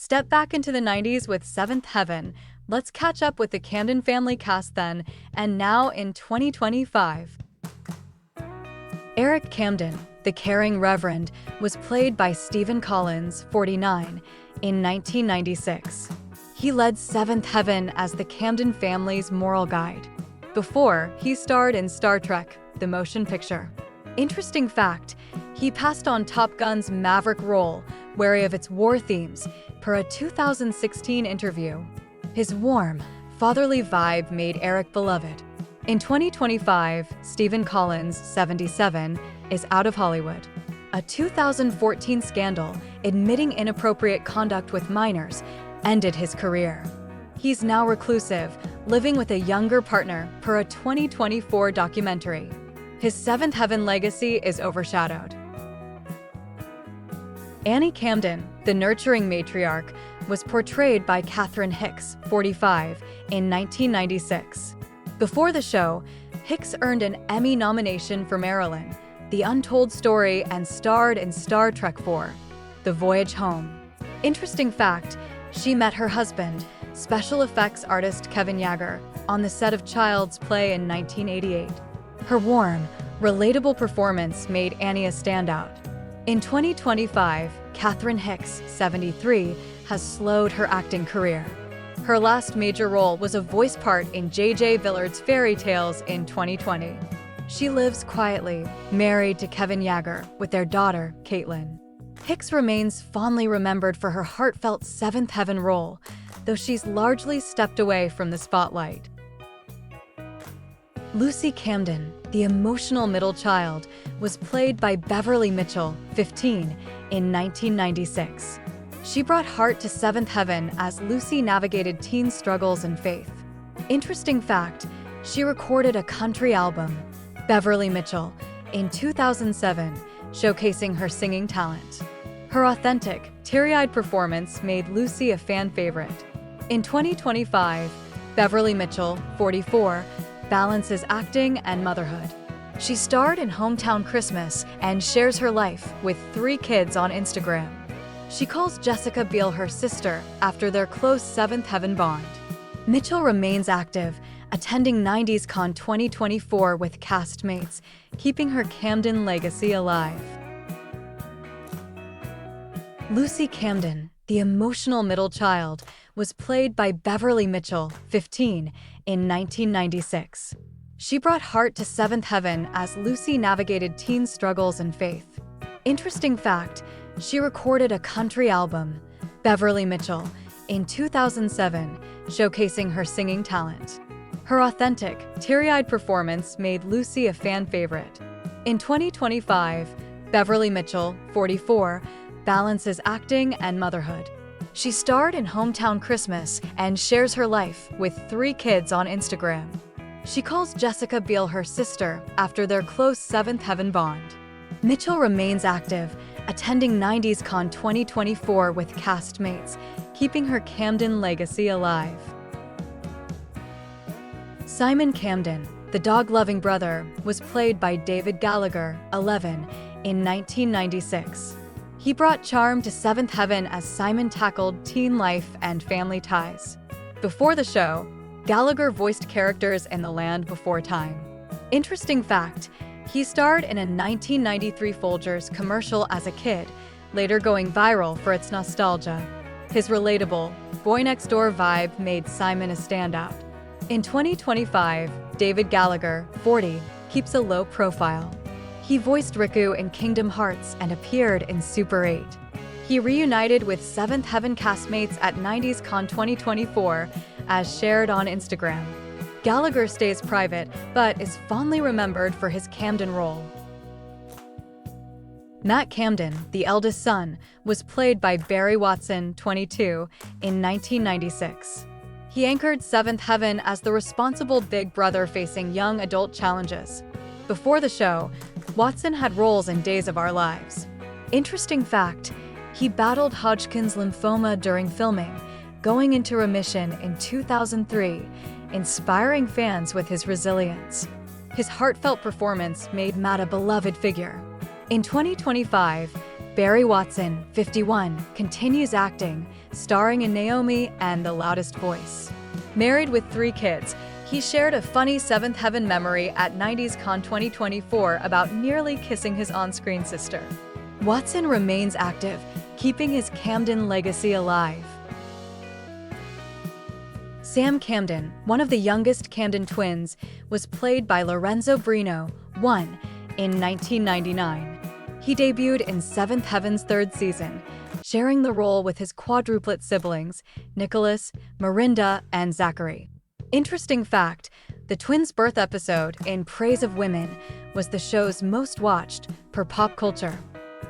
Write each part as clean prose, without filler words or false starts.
Step back into the 90s with Seventh Heaven. Let's catch up with the Camden family cast then and now in 2025. Eric Camden, the caring Reverend, was played by Stephen Collins, 49, in 1996. He led Seventh Heaven as the Camden family's moral guide. Before, he starred in Star Trek, the motion picture. Interesting fact, he passed on Top Gun's Maverick role, wary of its war themes, per a 2016 interview. His warm, fatherly vibe made Eric beloved. In 2025, Stephen Collins, 77, is out of Hollywood. A 2014 scandal admitting inappropriate conduct with minors ended his career. He's now reclusive, living with a younger partner per a 2024 documentary. His Seventh Heaven legacy is overshadowed. Annie Camden, the nurturing matriarch, was portrayed by Catherine Hicks, 45, in 1996. Before the show, Hicks earned an Emmy nomination for Marilyn, The Untold Story, and starred in Star Trek IV, The Voyage Home. Interesting fact, she met her husband, special effects artist Kevin Gallagher, on the set of Child's Play in 1988. Her warm, relatable performance made Annie a standout. In 2025, Catherine Hicks, 73, has slowed her acting career. Her last major role was a voice part in J.J. Villard's Fairy Tales in 2020. She lives quietly, married to Kevin Gallagher, with their daughter, Hoechlin. Hicks remains fondly remembered for her heartfelt Seventh Heaven role, though she's largely stepped away from the spotlight. Lucy Camden, the emotional middle child, was played by Beverley Mitchell, 15, in 1996. She brought heart to Seventh Heaven as Lucy navigated teen struggles and faith. Interesting fact, she recorded a country album, Beverley Mitchell, in 2007, showcasing her singing talent. Her authentic, teary-eyed performance made Lucy a fan favorite. In 2025, Beverley Mitchell, 44, balances acting and motherhood. She starred in Hometown Christmas and shares her life with 3 kids on Instagram. She calls Jessica Biel her sister after their close Seventh Heaven bond. Mitchell remains active, attending 90s Con 2024 with castmates, keeping her Camden legacy alive. Lucy Camden, the emotional middle child, was played by Beverley Mitchell, 15, in 1996. She brought heart to Seventh Heaven as Lucy navigated teen struggles and faith. Interesting fact, she recorded a country album, Beverley Mitchell, in 2007, showcasing her singing talent. Her authentic, teary-eyed performance made Lucy a fan favorite. In 2025, Beverley Mitchell, 44, balances acting and motherhood. She starred in Hometown Christmas and shares her life with 3 kids on Instagram. She calls Jessica Biel her sister after their close Seventh Heaven bond. Mitchell remains active, attending 90s Con 2024 with castmates, keeping her Camden legacy alive. Simon Camden, the dog-loving brother, was played by David Gallagher, 11, in 1996. He brought charm to Seventh Heaven as Simon tackled teen life and family ties. Before the show, Gallagher voiced characters in The Land Before Time. Interesting fact, he starred in a 1993 Folgers commercial as a kid, later going viral for its nostalgia. His relatable, boy-next-door vibe made Simon a standout. In 2025, David Gallagher, 40, keeps a low profile. He voiced Riku in Kingdom Hearts and appeared in Super 8. He reunited with Seventh Heaven castmates at 90s Con 2024, as shared on Instagram. Gallagher stays private, but is fondly remembered for his Camden role. Matt Camden, the eldest son, was played by Barry Watson, 22, in 1996. He anchored Seventh Heaven as the responsible big brother facing young adult challenges. Before the show, Watson had roles in Days of Our Lives. Interesting fact, he battled Hodgkin's lymphoma during filming, going into remission in 2003, inspiring fans with his resilience. His heartfelt performance made Matt a beloved figure. In 2025, Barry Watson, 51, continues acting, starring in Naomi and The Loudest Voice. Married with 3 kids, he shared a funny Seventh Heaven memory at 90s Con 2024 about nearly kissing his on-screen sister. Watson remains active, keeping his Camden legacy alive. Sam Camden, one of the youngest Camden twins, was played by Lorenzo Brino, 1, in 1999. He debuted in Seventh Heaven's 3rd season, sharing the role with his quadruplet siblings, Nicholas, Mirinda, and Zachary. Interesting fact, the twins' birth episode, In Praise of Women, was the show's most watched per pop culture.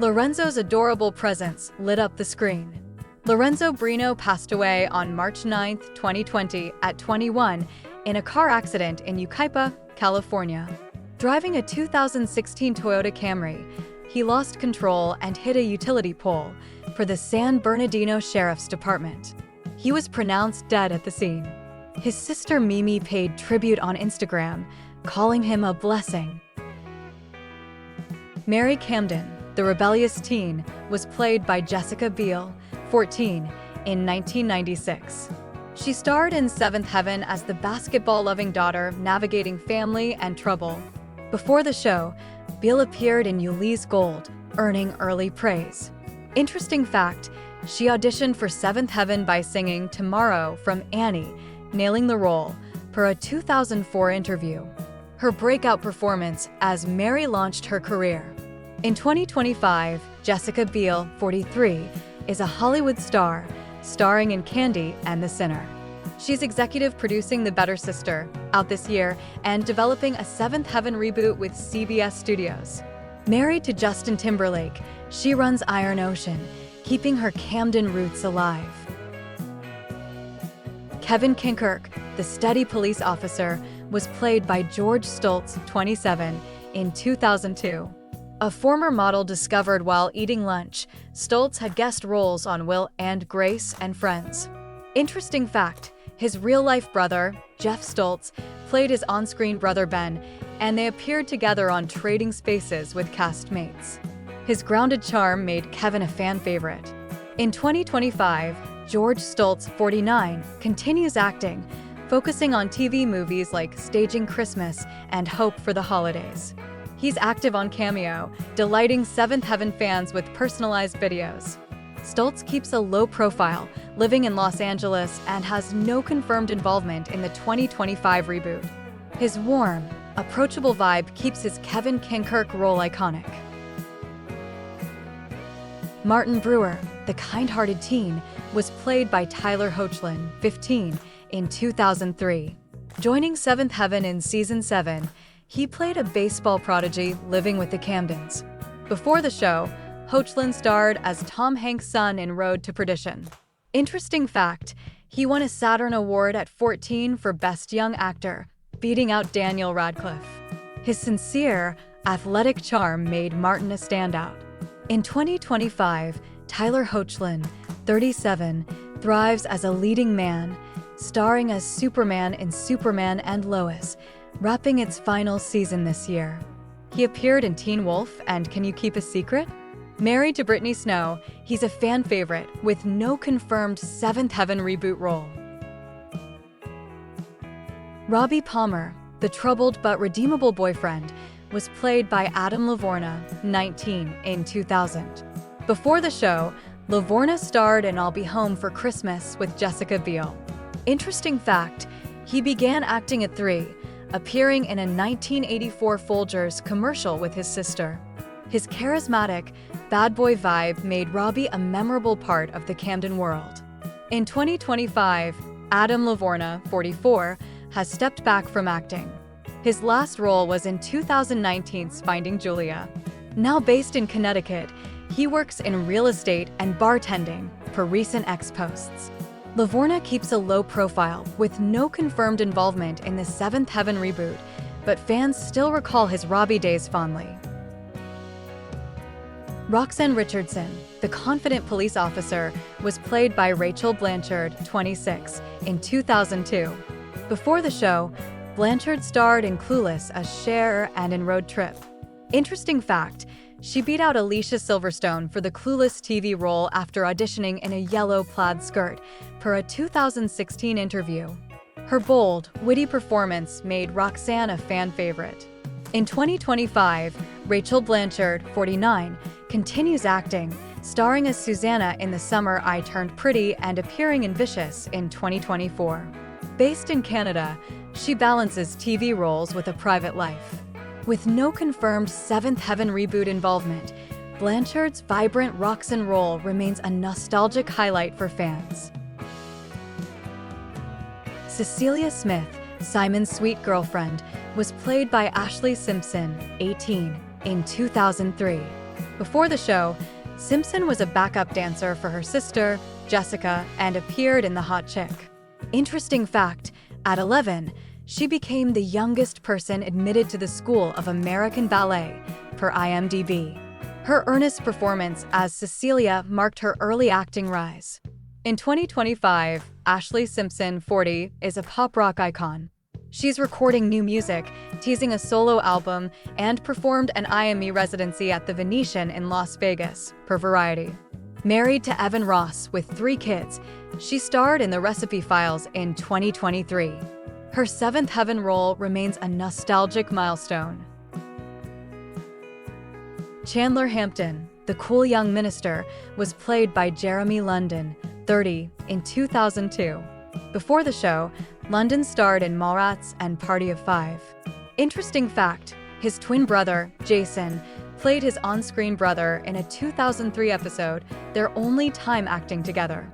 Lorenzo's adorable presence lit up the screen. Lorenzo Brino passed away on March 9, 2020, at 21, in a car accident in Yucaipa, California. Driving a 2016 Toyota Camry, he lost control and hit a utility pole for the San Bernardino Sheriff's Department. He was pronounced dead at the scene. His sister Mimi paid tribute on Instagram, calling him a blessing. Mary Camden, the rebellious teen, was played by Jessica Biel, 14, in 1996. She starred in Seventh Heaven as the basketball-loving daughter navigating family and trouble. Before the show, Biel appeared in Ulee's Gold, earning early praise. Interesting fact, she auditioned for Seventh Heaven by singing Tomorrow from Annie, nailing the role, per a 2004 interview. Her breakout performance as Mary launched her career. In 2025, Jessica Biel, 43, is a Hollywood star, starring in Candy and The Sinner. She's executive producing The Better Sister, out this year, and developing a Seventh Heaven reboot with CBS Studios. Married to Justin Timberlake, she runs Iron Ocean, keeping her Camden roots alive. Kevin Kinkirk, the steady police officer, was played by George Stults, 27, in 2002. A former model discovered while eating lunch, Stults had guest roles on Will and Grace and Friends. Interesting fact, his real-life brother, Jeff Stults, played his on-screen brother Ben, and they appeared together on Trading Spaces with castmates. His grounded charm made Kevin a fan favorite. In 2025, George Stults, 49, continues acting, focusing on TV movies like Staging Christmas and Hope for the Holidays. He's active on Cameo, delighting Seventh Heaven fans with personalized videos. Stults keeps a low profile, living in Los Angeles, and has no confirmed involvement in the 2025 reboot. His warm, approachable vibe keeps his Kevin Kinkirk role iconic. Martin Brewer, the kind-hearted teen, was played by Tyler Hoechlin, 15, in 2003. Joining Seventh Heaven in Season 7, he played a baseball prodigy living with the Camdens. Before the show, Hoechlin starred as Tom Hanks' son in Road to Perdition. Interesting fact, he won a Saturn Award at 14 for Best Young Actor, beating out Daniel Radcliffe. His sincere, athletic charm made Martin a standout. In 2025, Tyler Hoechlin, 37, thrives as a leading man, starring as Superman in Superman and Lois, wrapping its final season this year. He appeared in Teen Wolf and Can You Keep a Secret? Married to Brittany Snow, he's a fan favorite with no confirmed Seventh Heaven reboot role. Robbie Palmer, the troubled but redeemable boyfriend, was played by Adam LaVorgna, 19, in 2000. Before the show, LaVorgna starred in I'll Be Home for Christmas with Jessica Biel. Interesting fact, he began acting at 3, appearing in a 1984 Folgers commercial with his sister. His charismatic, bad boy vibe made Robbie a memorable part of the Camden world. In 2025, Adam LaVorgna, 44, has stepped back from acting. His last role was in 2019's Finding Julia. Now based in Connecticut, he works in real estate and bartending, per recent X posts. LaVorgna keeps a low profile with no confirmed involvement in the Seventh Heaven reboot, but fans still recall his Robbie days fondly. Roxanne Richardson, the confident police officer, was played by Rachel Blanchard, 26, in 2002. Before the show, Blanchard starred in Clueless as Cher and in Road Trip. Interesting fact, She beat out Alicia Silverstone for the clueless TV role after auditioning in a yellow plaid skirt, per a 2016 interview. Her bold, witty performance made Roxanne a fan favorite. In 2025, Rachel Blanchard, 49, continues acting, starring as Susanna in The Summer I Turned Pretty and appearing in Vicious in 2024. Based in Canada, she balances TV roles with a private life. With no confirmed Seventh Heaven reboot involvement, Blanchard's vibrant Roxanne role remains a nostalgic highlight for fans. Cecilia Smith, Simon's sweet girlfriend, was played by Ashlee Simpson, 18, in 2003. Before the show, Simpson was a backup dancer for her sister, Jessica, and appeared in The Hot Chick. Interesting fact, at 11, she became the youngest person admitted to the School of American Ballet, per IMDb. Her earnest performance as Cecilia marked her early acting rise. In 2025, Ashlee Simpson, 40, is a pop rock icon. She's recording new music, teasing a solo album, and performed an IME residency at the Venetian in Las Vegas, per Variety. Married to Evan Ross with 3 kids, she starred in The Recipe Files in 2023. Her Seventh Heaven role remains a nostalgic milestone. Chandler Hampton, the cool young minister, was played by Jeremy London, 30, in 2002. Before the show, London starred in Mallrats and Party of Five. Interesting fact, his twin brother, Jason, played his on-screen brother in a 2003 episode, their only time acting together.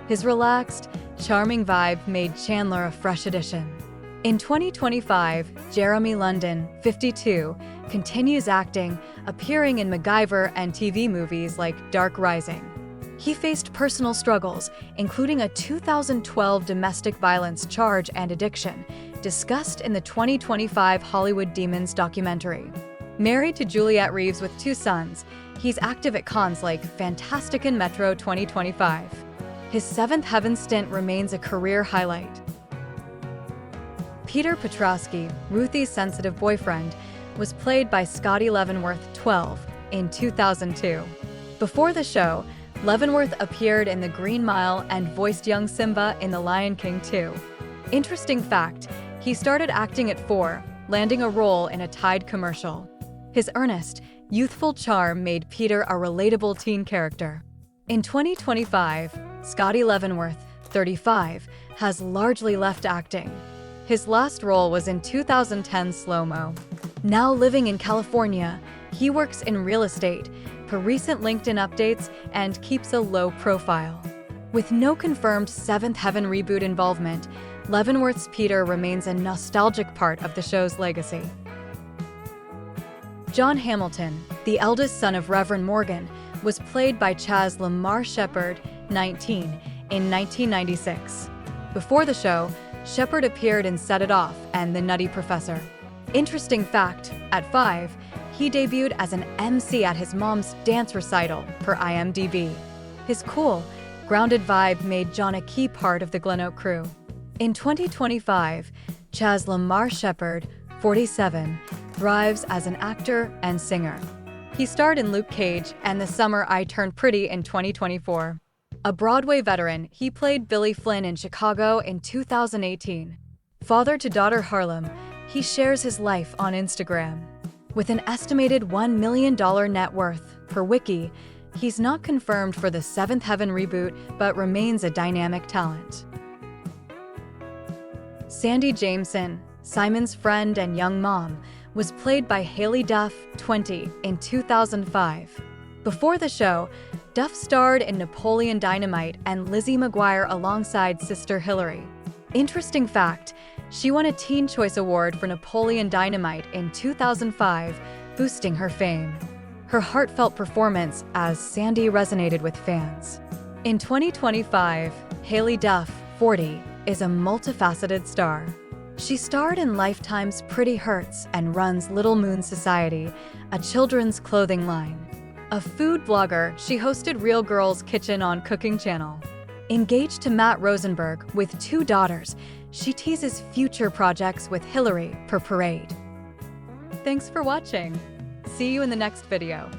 His relaxed, charming vibe made Chandler a fresh addition. In 2025, Jeremy London, 52, continues acting, appearing in MacGyver and TV movies like Dark Rising. He faced personal struggles, including a 2012 domestic violence charge and addiction, discussed in the 2025 Hollywood Demons documentary. Married to Juliette Reeves with 2 sons, he's active at cons like Fantastic and Metro 2025. His Seventh Heaven stint remains a career highlight. Peter Petrowski, Ruthie's sensitive boyfriend, was played by Scotty Leavenworth, 12, in 2002. Before the show, Leavenworth appeared in The Green Mile and voiced young Simba in The Lion King 2. Interesting fact, he started acting at 4, landing a role in a Tide commercial. His earnest, youthful charm made Peter a relatable teen character. In 2025, Scotty Leavenworth, 35, has largely left acting. His last role was in 2010's Slow Mo. Now living in California, he works in real estate, per recent LinkedIn updates, and keeps a low profile. With no confirmed Seventh Heaven reboot involvement, Leavenworth's Peter remains a nostalgic part of the show's legacy. John Hamilton, the eldest son of Reverend Morgan, was played by Chaz Lamar Shepard, 19, in 1996. Before the show, Shepard appeared in Set It Off and The Nutty Professor. Interesting fact, at 5, he debuted as an MC at his mom's dance recital, per IMDb. His cool, grounded vibe made John a key part of the Glen Oak crew. In 2025, Chaz Lamar Shepard, 47, thrives as an actor and singer. He starred in Luke Cage and The Summer I Turned Pretty in 2024. A Broadway veteran, he played Billy Flynn in Chicago in 2018. Father to daughter Harlem, he shares his life on Instagram. With an estimated $1 million net worth, per Wiki, he's not confirmed for the Seventh Heaven reboot, but remains a dynamic talent. Sandy Jameson, Simon's friend and young mom, was played by Haylie Duff, 20, in 2005. Before the show, Duff starred in Napoleon Dynamite and Lizzie McGuire alongside sister Hillary. Interesting fact, she won a Teen Choice Award for Napoleon Dynamite in 2005, boosting her fame. Her heartfelt performance as Sandy resonated with fans. In 2025, Haylie Duff, 40, is a multifaceted star. She starred in Lifetime's Pretty Hurts and runs Little Moon Society, a children's clothing line. A food blogger, she hosted Real Girls Kitchen on Cooking Channel. Engaged to Matt Rosenberg with 2 daughters, she teases future projects with Hillary per Parade. Thanks for watching. See you in the next video.